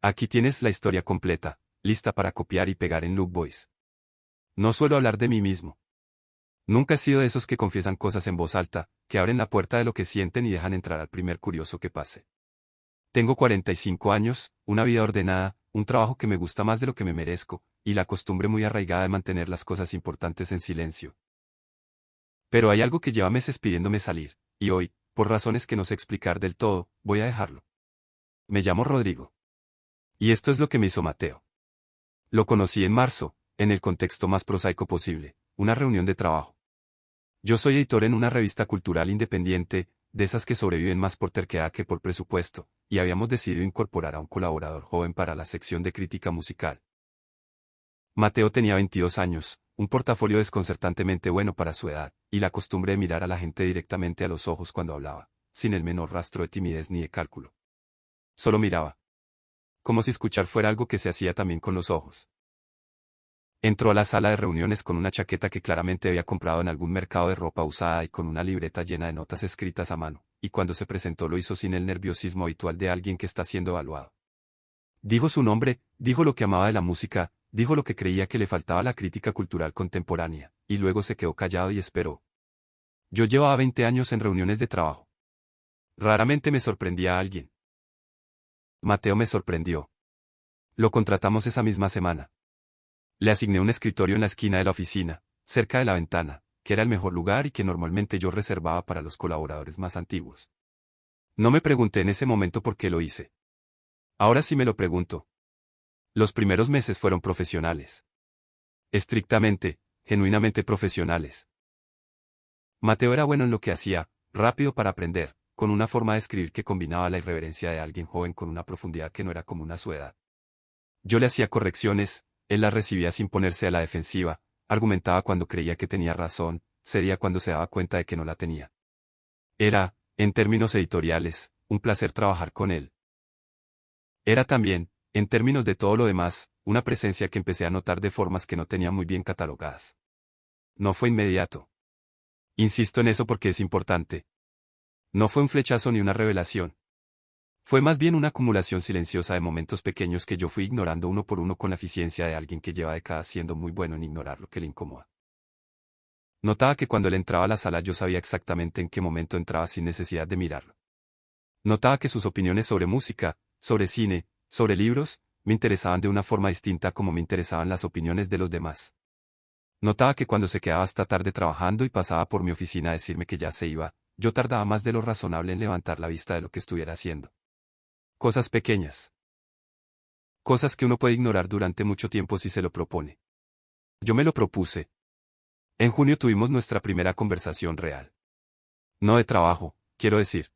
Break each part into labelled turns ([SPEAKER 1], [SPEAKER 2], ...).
[SPEAKER 1] Aquí tienes la historia completa, lista para copiar y pegar en Look Boys. No suelo hablar de mí mismo. Nunca he sido de esos que confiesan cosas en voz alta, que abren la puerta de lo que sienten y dejan entrar al primer curioso que pase. Tengo 45 años, una vida ordenada, un trabajo que me gusta más de lo que me merezco, y la costumbre muy arraigada de mantener las cosas importantes en silencio. Pero hay algo que lleva meses pidiéndome salir, y hoy, por razones que no sé explicar del todo, voy a dejarlo. Me llamo Rodrigo. Y esto es lo que me hizo Mateo. Lo conocí en marzo, en el contexto más prosaico posible, una reunión de trabajo. Yo soy editor en una revista cultural independiente, de esas que sobreviven más por terquedad que por presupuesto, y habíamos decidido incorporar a un colaborador joven para la sección de crítica musical. Mateo tenía 22 años, un portafolio desconcertantemente bueno para su edad, y la costumbre de mirar a la gente directamente a los ojos cuando hablaba, sin el menor rastro de timidez ni de cálculo. Solo miraba. Como si escuchar fuera algo que se hacía también con los ojos. Entró a la sala de reuniones con una chaqueta que claramente había comprado en algún mercado de ropa usada y con una libreta llena de notas escritas a mano, y cuando se presentó lo hizo sin el nerviosismo habitual de alguien que está siendo evaluado. Dijo su nombre, dijo lo que amaba de la música, dijo lo que creía que le faltaba a la crítica cultural contemporánea, y luego se quedó callado y esperó. Yo llevaba 20 años en reuniones de trabajo. Raramente me sorprendía a alguien. Mateo me sorprendió. Lo contratamos esa misma semana. Le asigné un escritorio en la esquina de la oficina, cerca de la ventana, que era el mejor lugar y que normalmente yo reservaba para los colaboradores más antiguos. No me pregunté en ese momento por qué lo hice. Ahora sí me lo pregunto. Los primeros meses fueron profesionales. Estrictamente, genuinamente profesionales. Mateo era bueno en lo que hacía, rápido para aprender, con una forma de escribir que combinaba la irreverencia de alguien joven con una profundidad que no era común a su edad. Yo le hacía correcciones, él las recibía sin ponerse a la defensiva, argumentaba cuando creía que tenía razón, cedía cuando se daba cuenta de que no la tenía. Era, en términos editoriales, un placer trabajar con él. Era también, en términos de todo lo demás, una presencia que empecé a notar de formas que no tenía muy bien catalogadas. No fue inmediato. Insisto en eso porque es importante. No fue un flechazo ni una revelación. Fue más bien una acumulación silenciosa de momentos pequeños que yo fui ignorando uno por uno con la eficiencia de alguien que lleva décadas siendo muy bueno en ignorar lo que le incomoda. Notaba que cuando él entraba a la sala yo sabía exactamente en qué momento entraba sin necesidad de mirarlo. Notaba que sus opiniones sobre música, sobre cine, sobre libros, me interesaban de una forma distinta como me interesaban las opiniones de los demás. Notaba que cuando se quedaba hasta tarde trabajando y pasaba por mi oficina a decirme que ya se iba, yo tardaba más de lo razonable en levantar la vista de lo que estuviera haciendo. Cosas pequeñas. Cosas que uno puede ignorar durante mucho tiempo si se lo propone. Yo me lo propuse. En junio tuvimos nuestra primera conversación real. No de trabajo, quiero decir.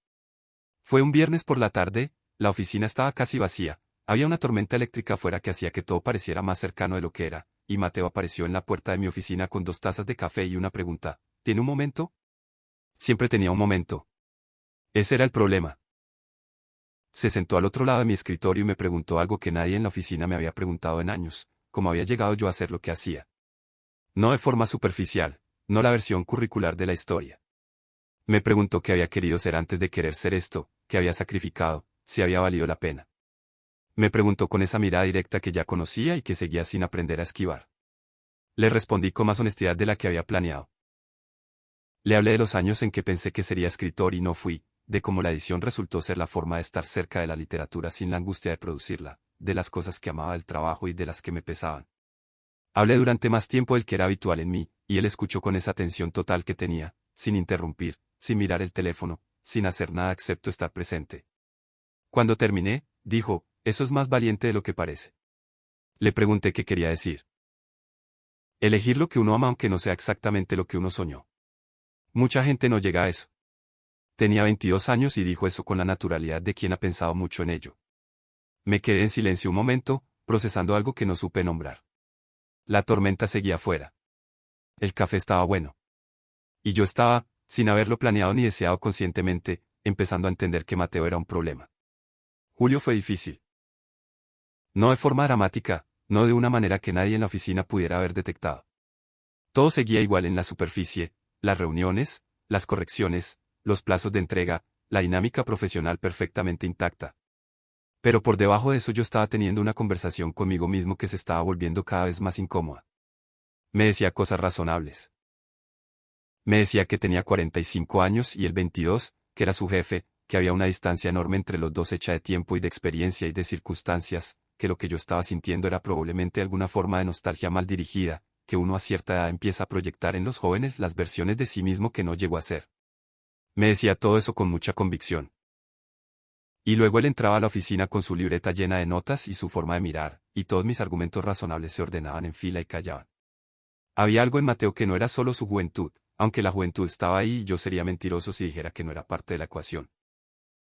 [SPEAKER 1] Fue un viernes por la tarde, la oficina estaba casi vacía, había una tormenta eléctrica afuera que hacía que todo pareciera más cercano de lo que era, y Mateo apareció en la puerta de mi oficina con 2 tazas de café y una pregunta, ¿tiene un momento? Siempre tenía un momento. Ese era el problema. Se sentó al otro lado de mi escritorio y me preguntó algo que nadie en la oficina me había preguntado en años, cómo había llegado yo a hacer lo que hacía. No de forma superficial, no la versión curricular de la historia. Me preguntó qué había querido ser antes de querer ser esto, qué había sacrificado, si había valido la pena. Me preguntó con esa mirada directa que ya conocía y que seguía sin aprender a esquivar. Le respondí con más honestidad de la que había planeado. Le hablé de los años en que pensé que sería escritor y no fui, de cómo la edición resultó ser la forma de estar cerca de la literatura sin la angustia de producirla, de las cosas que amaba del trabajo y de las que me pesaban. Hablé durante más tiempo del que era habitual en mí, y él escuchó con esa atención total que tenía, sin interrumpir, sin mirar el teléfono, sin hacer nada excepto estar presente. Cuando terminé, dijo, eso es más valiente de lo que parece. Le pregunté qué quería decir. Elegir lo que uno ama aunque no sea exactamente lo que uno soñó. Mucha gente no llega a eso. Tenía 22 años y dijo eso con la naturalidad de quien ha pensado mucho en ello. Me quedé en silencio un momento, procesando algo que no supe nombrar. La tormenta seguía afuera. El café estaba bueno. Y yo estaba, sin haberlo planeado ni deseado conscientemente, empezando a entender que Mateo era un problema. Julio fue difícil. No de forma dramática, no de una manera que nadie en la oficina pudiera haber detectado. Todo seguía igual en la superficie, las reuniones, las correcciones, los plazos de entrega, la dinámica profesional perfectamente intacta. Pero por debajo de eso yo estaba teniendo una conversación conmigo mismo que se estaba volviendo cada vez más incómoda. Me decía cosas razonables. Me decía que tenía 45 años y él 22, que era su jefe, que había una distancia enorme entre los dos hecha de tiempo y de experiencia y de circunstancias, que lo que yo estaba sintiendo era probablemente alguna forma de nostalgia mal dirigida, que uno a cierta edad empieza a proyectar en los jóvenes las versiones de sí mismo que no llegó a ser. Me decía todo eso con mucha convicción. Y luego él entraba a la oficina con su libreta llena de notas y su forma de mirar, y todos mis argumentos razonables se ordenaban en fila y callaban. Había algo en Mateo que no era solo su juventud, aunque la juventud estaba ahí y yo sería mentiroso si dijera que no era parte de la ecuación.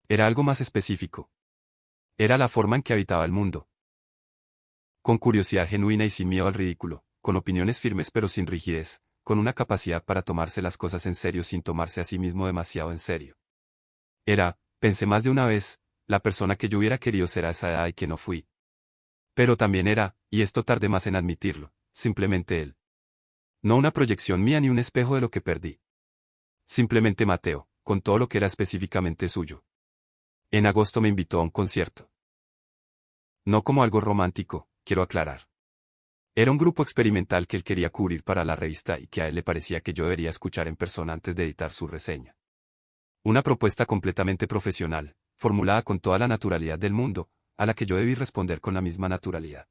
[SPEAKER 1] Era algo más específico. Era la forma en que habitaba el mundo. Con curiosidad genuina y sin miedo al ridículo, con opiniones firmes pero sin rigidez, con una capacidad para tomarse las cosas en serio sin tomarse a sí mismo demasiado en serio. Era, pensé más de una vez, la persona que yo hubiera querido ser a esa edad y que no fui. Pero también era, y esto tardé más en admitirlo, simplemente él. No una proyección mía ni un espejo de lo que perdí. Simplemente Mateo, con todo lo que era específicamente suyo. En agosto me invitó a un concierto. No como algo romántico, quiero aclarar. Era un grupo experimental que él quería cubrir para la revista y que a él le parecía que yo debería escuchar en persona antes de editar su reseña. Una propuesta completamente profesional, formulada con toda la naturalidad del mundo, a la que yo debí responder con la misma naturalidad.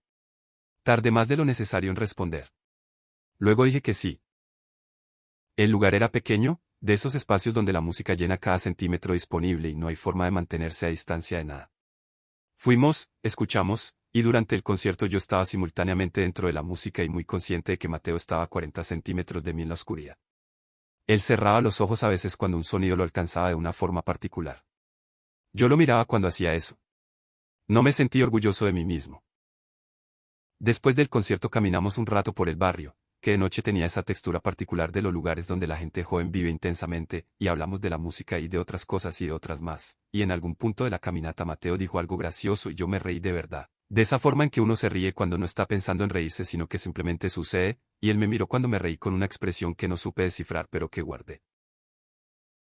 [SPEAKER 1] Tardé más de lo necesario en responder. Luego dije que sí. El lugar era pequeño, de esos espacios donde la música llena cada centímetro disponible y no hay forma de mantenerse a distancia de nada. Fuimos, escuchamos, y durante el concierto yo estaba simultáneamente dentro de la música y muy consciente de que Mateo estaba a 40 centímetros de mí en la oscuridad. Él cerraba los ojos a veces cuando un sonido lo alcanzaba de una forma particular. Yo lo miraba cuando hacía eso. No me sentí orgulloso de mí mismo. Después del concierto caminamos un rato por el barrio, que de noche tenía esa textura particular de los lugares donde la gente joven vive intensamente, y hablamos de la música y de otras cosas y de otras más, y en algún punto de la caminata Mateo dijo algo gracioso y yo me reí de verdad. De esa forma en que uno se ríe cuando no está pensando en reírse sino que simplemente sucede, y él me miró cuando me reí con una expresión que no supe descifrar pero que guardé.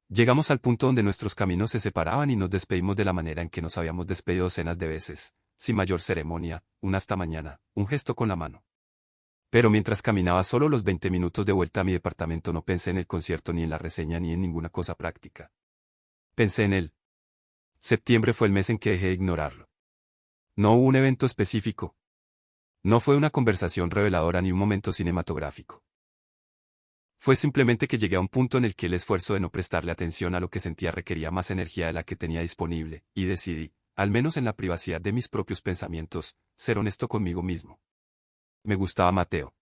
[SPEAKER 1] Llegamos al punto donde nuestros caminos se separaban y nos despedimos de la manera en que nos habíamos despedido docenas de veces, sin mayor ceremonia, un hasta mañana, un gesto con la mano. Pero mientras caminaba solo los 20 minutos de vuelta a mi departamento no pensé en el concierto ni en la reseña ni en ninguna cosa práctica. Pensé en él. Septiembre fue el mes en que dejé de ignorarlo. No hubo un evento específico. No fue una conversación reveladora ni un momento cinematográfico. Fue simplemente que llegué a un punto en el que el esfuerzo de no prestarle atención a lo que sentía requería más energía de la que tenía disponible, y decidí, al menos en la privacidad de mis propios pensamientos, ser honesto conmigo mismo. Me gustaba Mateo.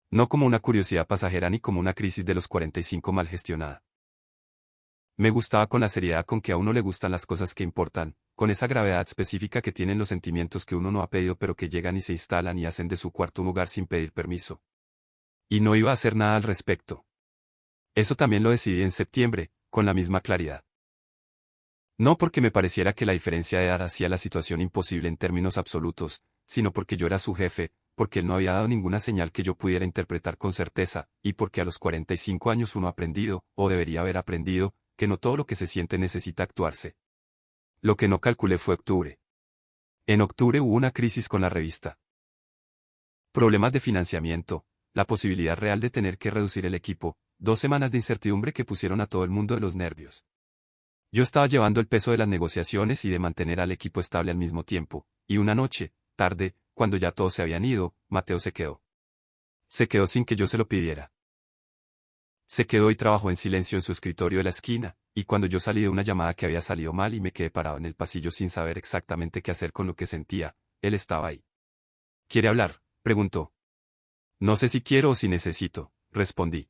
[SPEAKER 1] No como una curiosidad pasajera ni como una crisis de los 45 mal gestionada. Me gustaba con la seriedad con que a uno le gustan las cosas que importan, con esa gravedad específica que tienen los sentimientos que uno no ha pedido pero que llegan y se instalan y hacen de su cuarto un lugar sin pedir permiso. Y no iba a hacer nada al respecto. Eso también lo decidí en septiembre, con la misma claridad. No porque me pareciera que la diferencia de edad hacía la situación imposible en términos absolutos, sino porque yo era su jefe, porque él no había dado ninguna señal que yo pudiera interpretar con certeza, y porque a los 45 años uno ha aprendido, o debería haber aprendido, que no todo lo que se siente necesita actuarse. Lo que no calculé fue octubre. En octubre hubo una crisis con la revista. Problemas de financiamiento, la posibilidad real de tener que reducir el equipo, 2 semanas de incertidumbre que pusieron a todo el mundo de los nervios. Yo estaba llevando el peso de las negociaciones y de mantener al equipo estable al mismo tiempo, y una noche, tarde, cuando ya todos se habían ido, Mateo se quedó. Se quedó sin que yo se lo pidiera. Se quedó y trabajó en silencio en su escritorio de la esquina, y cuando yo salí de una llamada que había salido mal y me quedé parado en el pasillo sin saber exactamente qué hacer con lo que sentía, él estaba ahí. ¿Quiere hablar?, preguntó. No sé si quiero o si necesito, respondí.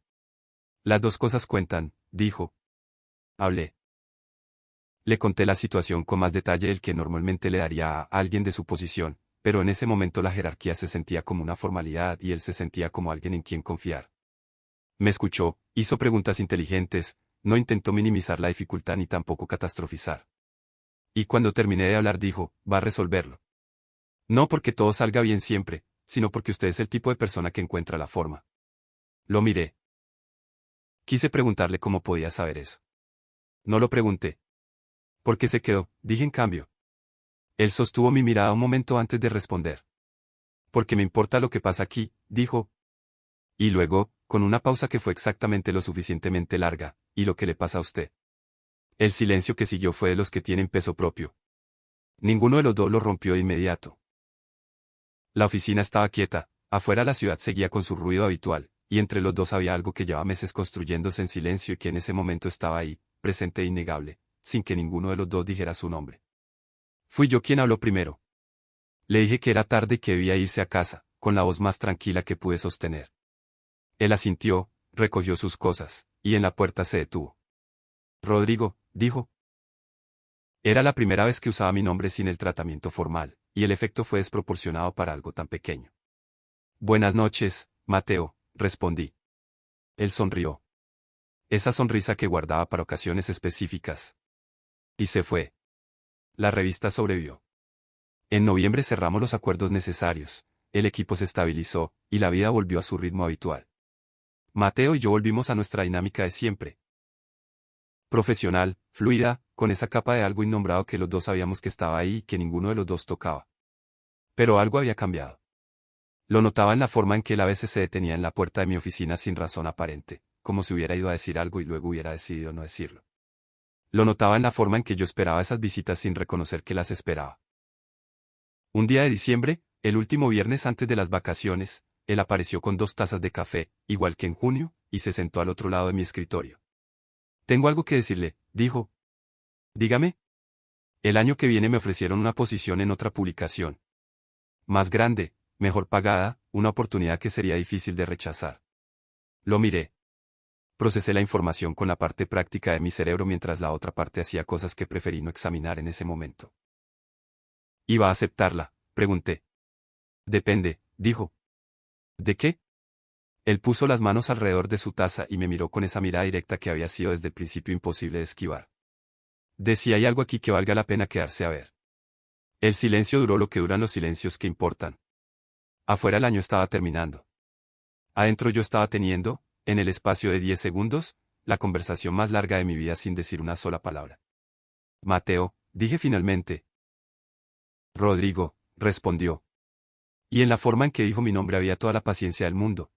[SPEAKER 1] Las dos cosas cuentan, dijo. Hablé. Le conté la situación con más detalle del que normalmente le daría a alguien de su posición, pero en ese momento la jerarquía se sentía como una formalidad y él se sentía como alguien en quien confiar. Me escuchó, hizo preguntas inteligentes, no intentó minimizar la dificultad ni tampoco catastrofizar. Y cuando terminé de hablar dijo, va a resolverlo. No porque todo salga bien siempre, sino porque usted es el tipo de persona que encuentra la forma. Lo miré. Quise preguntarle cómo podía saber eso. No lo pregunté. ¿Por qué se quedó?, dije en cambio. Él sostuvo mi mirada un momento antes de responder. Porque me importa lo que pasa aquí, dijo. Y luego, con una pausa que fue exactamente lo suficientemente larga, ¿y lo que le pasa a usted? El silencio que siguió fue de los que tienen peso propio. Ninguno de los dos lo rompió de inmediato. La oficina estaba quieta, afuera la ciudad seguía con su ruido habitual, y entre los dos había algo que llevaba meses construyéndose en silencio y que en ese momento estaba ahí, presente e innegable, sin que ninguno de los dos dijera su nombre. Fui yo quien habló primero. Le dije que era tarde y que debía irse a casa, con la voz más tranquila que pude sostener. Él asintió, recogió sus cosas, y en la puerta se detuvo. Rodrigo, dijo. Era la primera vez que usaba mi nombre sin el tratamiento formal, y el efecto fue desproporcionado para algo tan pequeño. Buenas noches, Mateo, respondí. Él sonrió. Esa sonrisa que guardaba para ocasiones específicas. Y se fue. La revista sobrevivió. En noviembre cerramos los acuerdos necesarios, el equipo se estabilizó, y la vida volvió a su ritmo habitual. Mateo y yo volvimos a nuestra dinámica de siempre. Profesional, fluida, con esa capa de algo innombrado que los dos sabíamos que estaba ahí y que ninguno de los dos tocaba. Pero algo había cambiado. Lo notaba en la forma en que él a veces se detenía en la puerta de mi oficina sin razón aparente, como si hubiera ido a decir algo y luego hubiera decidido no decirlo. Lo notaba en la forma en que yo esperaba esas visitas sin reconocer que las esperaba. Un día de diciembre, el último viernes antes de las vacaciones, él apareció con 2 tazas de café, igual que en junio, y se sentó al otro lado de mi escritorio. Tengo algo que decirle, dijo. Dígame. El año que viene me ofrecieron una posición en otra publicación. Más grande, mejor pagada, una oportunidad que sería difícil de rechazar. Lo miré. Procesé la información con la parte práctica de mi cerebro mientras la otra parte hacía cosas que preferí no examinar en ese momento. ¿Iba a aceptarla?, pregunté. Depende, dijo. ¿De qué? Él puso las manos alrededor de su taza y me miró con esa mirada directa que había sido desde el principio imposible de esquivar. De si hay algo aquí que valga la pena quedarse a ver. El silencio duró lo que duran los silencios que importan. Afuera el año estaba terminando. Adentro yo estaba teniendo, en el espacio de 10 segundos, la conversación más larga de mi vida sin decir una sola palabra. Mateo, dije finalmente. Rodrigo, respondió. Y en la forma en que dijo mi nombre había toda la paciencia del mundo.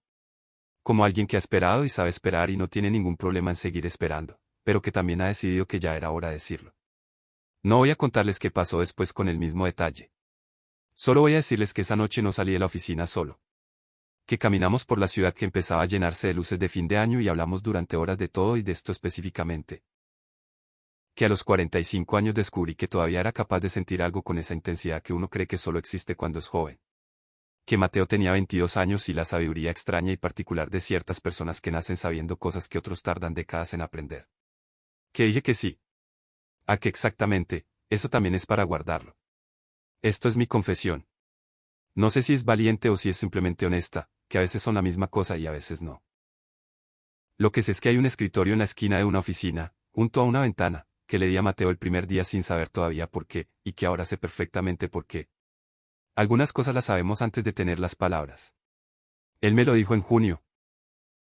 [SPEAKER 1] Como alguien que ha esperado y sabe esperar y no tiene ningún problema en seguir esperando, pero que también ha decidido que ya era hora de decirlo. No voy a contarles qué pasó después con el mismo detalle. Solo voy a decirles que esa noche no salí de la oficina solo. Que caminamos por la ciudad que empezaba a llenarse de luces de fin de año y hablamos durante horas de todo y de esto específicamente. Que a los 45 años descubrí que todavía era capaz de sentir algo con esa intensidad que uno cree que solo existe cuando es joven. Que Mateo tenía 22 años y la sabiduría extraña y particular de ciertas personas que nacen sabiendo cosas que otros tardan décadas en aprender. Que dije que sí. ¿A qué exactamente? Eso también es para guardarlo. Esto es mi confesión. No sé si es valiente o si es simplemente honesta, que a veces son la misma cosa y a veces no. Lo que sé es que hay un escritorio en la esquina de una oficina, junto a una ventana, que le di a Mateo el primer día sin saber todavía por qué, y que ahora sé perfectamente por qué. Algunas cosas las sabemos antes de tener las palabras. Él me lo dijo en junio,